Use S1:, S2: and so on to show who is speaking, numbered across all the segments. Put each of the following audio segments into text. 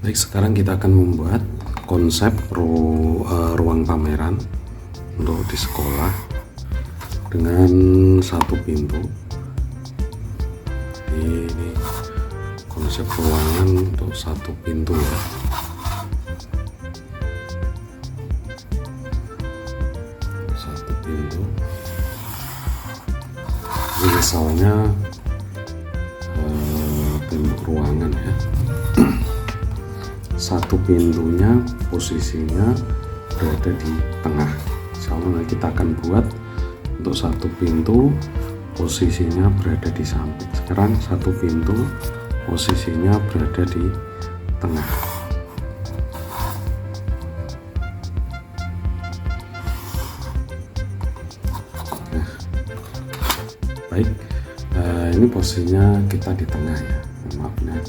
S1: Baik, sekarang kita akan membuat konsep ruang pameran untuk di sekolah dengan satu pintu. Ini konsep ruangan untuk satu pintu ya. Satu pintu. Ini misalnya tembok ruangan ya. Satu pintunya posisinya berada di tengah. Misalnya kita akan buat untuk satu pintu posisinya berada di samping. Sekarang satu pintu posisinya berada di tengah. Nah, baik, ini posisinya kita di tengah ya. Maaf ya,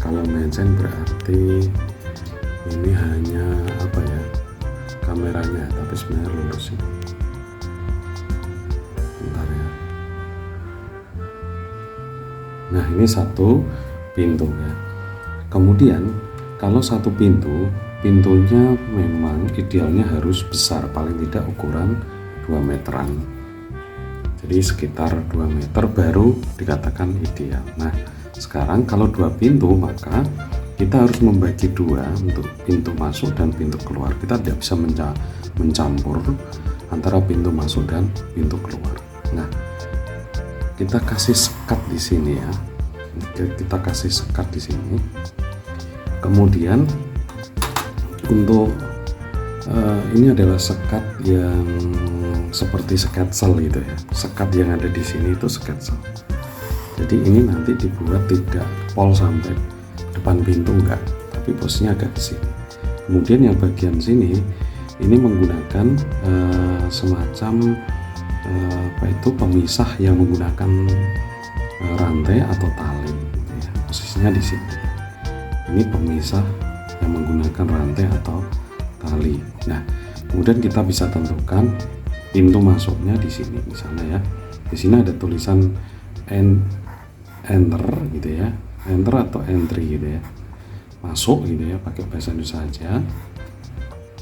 S1: kalau mention berarti ini hanya apa ya, kameranya, tapi sebenarnya lurus ini. Bentar ya. Nah, ini satu pintu ya. Kemudian kalau satu pintunya memang idealnya harus besar, paling tidak ukuran 2 meteran. Jadi sekitar 2 meter baru dikatakan ideal. Nah, sekarang kalau 2 pintu maka kita harus membagi 2 untuk pintu masuk dan pintu keluar. Kita tidak bisa mencampur antara pintu masuk dan pintu keluar. Nah, kita kasih sekat di sini ya. Kita kasih sekat di sini. Kemudian untuk ini adalah sekat yang seperti sketsel gitu ya. Sekat yang ada di sini itu sketsel. Jadi ini nanti dibuat tidak pol sampai depan pintu enggak, tapi posisinya agak ke sini. Kemudian yang bagian sini ini menggunakan semacam apa itu, pemisah yang menggunakan rantai atau tali gitu ya. Posisinya di sini. Ini pemisah yang menggunakan rantai atau tali. Nah, kemudian kita bisa tentukan pintu masuknya di sini misalnya ya. Di sini ada tulisan enter gitu ya, enter atau entry gitu ya, masuk gitu ya, pakai bahasa Indonesia saja.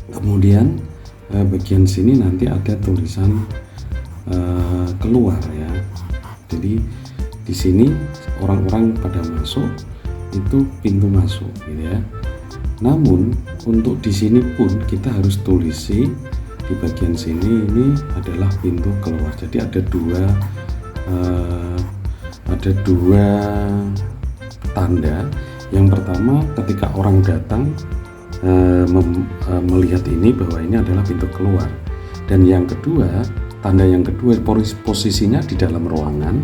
S1: Kemudian bagian sini nanti ada tulisan keluar ya. Jadi di sini orang-orang pada masuk itu pintu masuk gitu ya. Namun untuk di sini pun kita harus tulisi di bagian sini ini adalah pintu keluar. Jadi ada dua tanda. Yang pertama ketika orang datang melihat ini bahwa ini adalah pintu keluar, dan yang kedua, tanda yang kedua posisinya di dalam ruangan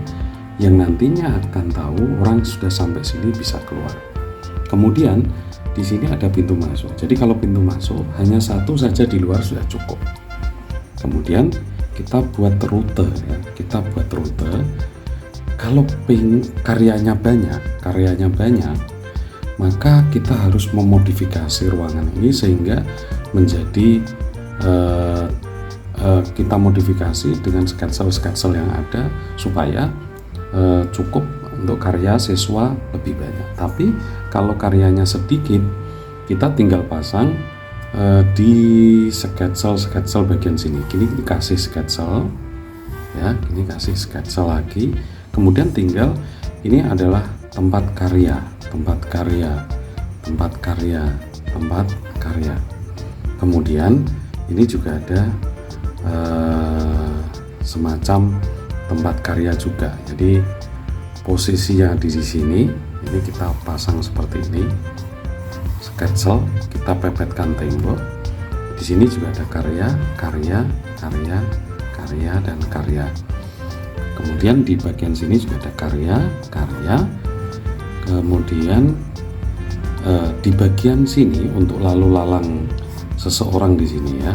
S1: yang nantinya akan tahu orang sudah sampai sini bisa keluar. Kemudian di sini ada pintu masuk. Jadi kalau pintu masuk hanya satu saja di luar sudah cukup. Kemudian kita buat rute ya. Kita buat rute. Kalau karyanya banyak, maka kita harus memodifikasi ruangan ini sehingga menjadi kita modifikasi dengan sketsel yang ada supaya cukup untuk karya siswa lebih banyak. Tapi kalau karyanya sedikit, kita tinggal pasang di sketsel bagian sini. Kini dikasih sketsel ya, ini kasih sketsel lagi. Kemudian tinggal ini adalah tempat karya. Kemudian ini juga ada semacam tempat karya juga. Jadi posisinya di sini ini kita pasang seperti ini. Sketsel kita pepetkan tembok. Di sini juga ada karya dan karya. Kemudian di bagian sini juga ada karya. Kemudian di bagian sini untuk lalu lalang seseorang di sini ya.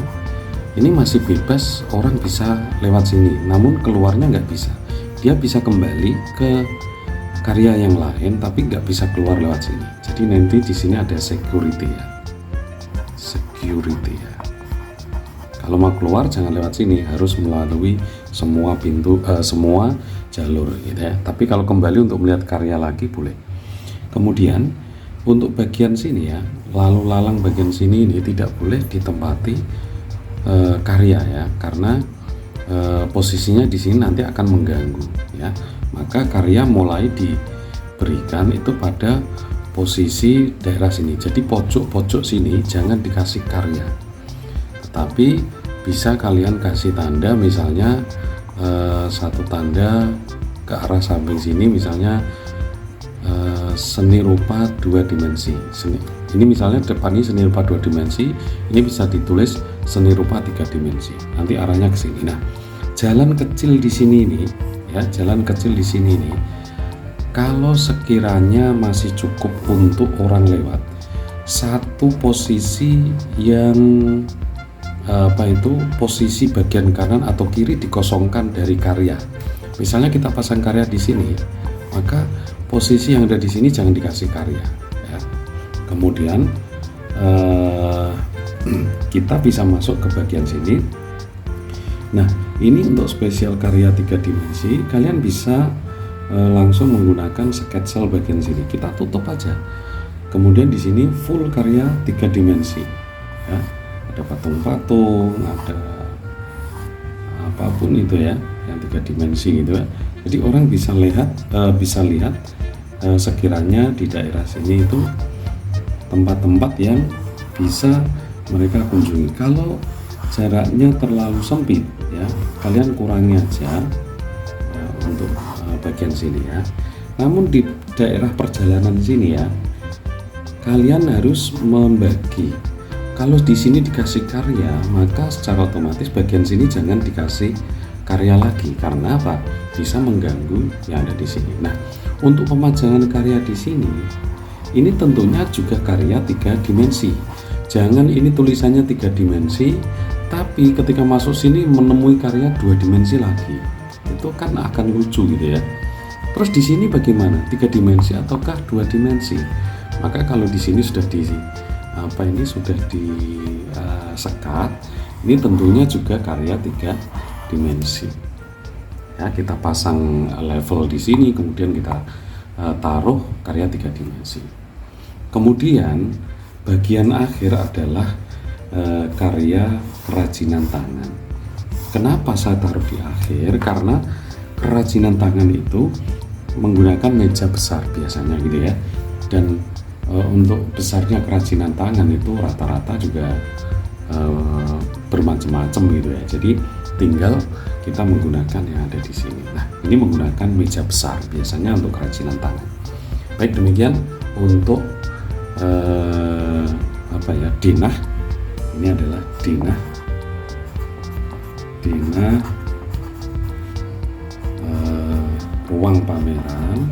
S1: Ini masih bebas, orang bisa lewat sini, namun keluarnya nggak bisa. Dia bisa kembali ke karya yang lain, tapi nggak bisa keluar lewat sini. Jadi nanti di sini ada security ya. Kalau mau keluar jangan lewat sini, harus melalui semua pintu, semua jalur gitu ya. Tapi kalau kembali untuk melihat karya lagi boleh. Kemudian untuk bagian sini ya, lalu lalang bagian sini ini tidak boleh ditempati karya ya, karena posisinya di sini nanti akan mengganggu ya. Maka karya mulai diberikan itu pada posisi daerah sini. Jadi pojok-pojok sini jangan dikasih karya, tetapi bisa kalian kasih tanda, misalnya satu tanda ke arah samping sini, misalnya seni rupa 2 dimensi. Ini misalnya depan ini seni rupa 2 dimensi, ini bisa ditulis seni rupa 3 dimensi. Nanti arahnya ke sini. Nah, jalan kecil di sini nih ya, jalan kecil di sini nih, kalau sekiranya masih cukup untuk orang lewat, satu posisi yang posisi bagian kanan atau kiri dikosongkan dari karya. Misalnya kita pasang karya di sini, maka posisi yang ada di sini jangan dikasih karya ya. Kemudian kita bisa masuk ke bagian sini. Nah, ini untuk spesial karya 3 dimensi, kalian bisa langsung menggunakan sketsel bagian sini. Kita tutup aja. Kemudian di sini full karya 3 dimensi ya. Ada patung-patung, ada apapun itu ya, yang 3 dimensi gitu ya. Jadi orang bisa lihat sekiranya di daerah sini itu tempat-tempat yang bisa mereka kunjungi. Kalau jaraknya terlalu sempit ya, kalian kurangi aja untuk bagian sini ya. Namun di daerah perjalanan sini ya, kalian harus membagi. Kalau di sini dikasih karya, maka secara otomatis bagian sini jangan dikasih karya lagi. Karena apa? Bisa mengganggu yang ada di sini. Nah, untuk pemajangan karya di sini, ini tentunya juga karya 3 dimensi. Jangan ini tulisannya 3 dimensi, tapi ketika masuk sini menemui karya 2 dimensi lagi. Itu kan akan lucu gitu ya. Terus di sini bagaimana? 3 dimensi ataukah 2 dimensi? Maka kalau di sini sudah sudah disekat, ini tentunya juga karya 3 dimensi. Ya, kita pasang level di sini, kemudian kita taruh karya 3 dimensi. Kemudian bagian akhir adalah karya kerajinan tangan. Kenapa saya taruh di akhir? Karena kerajinan tangan itu menggunakan meja besar biasanya gitu ya. Dan untuk besarnya kerajinan tangan itu rata-rata juga bermacam-macam gitu ya. Jadi tinggal kita menggunakan yang ada di sini. Nah, ini menggunakan meja besar biasanya untuk kerajinan tangan. Baik, demikian untuk dinah. Ini adalah dinah ruang pameran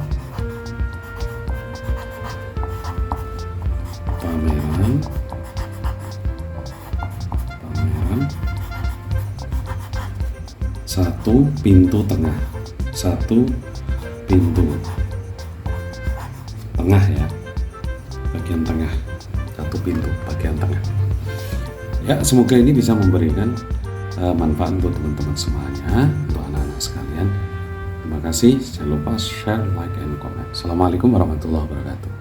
S1: satu pintu tengah ya, bagian tengah, satu pintu bagian tengah ya. Semoga ini bisa memberikan manfaat untuk teman-teman semuanya, untuk anak-anak sekalian. Terima kasih, jangan lupa share, like, and comment. Assalamualaikum warahmatullahi wabarakatuh.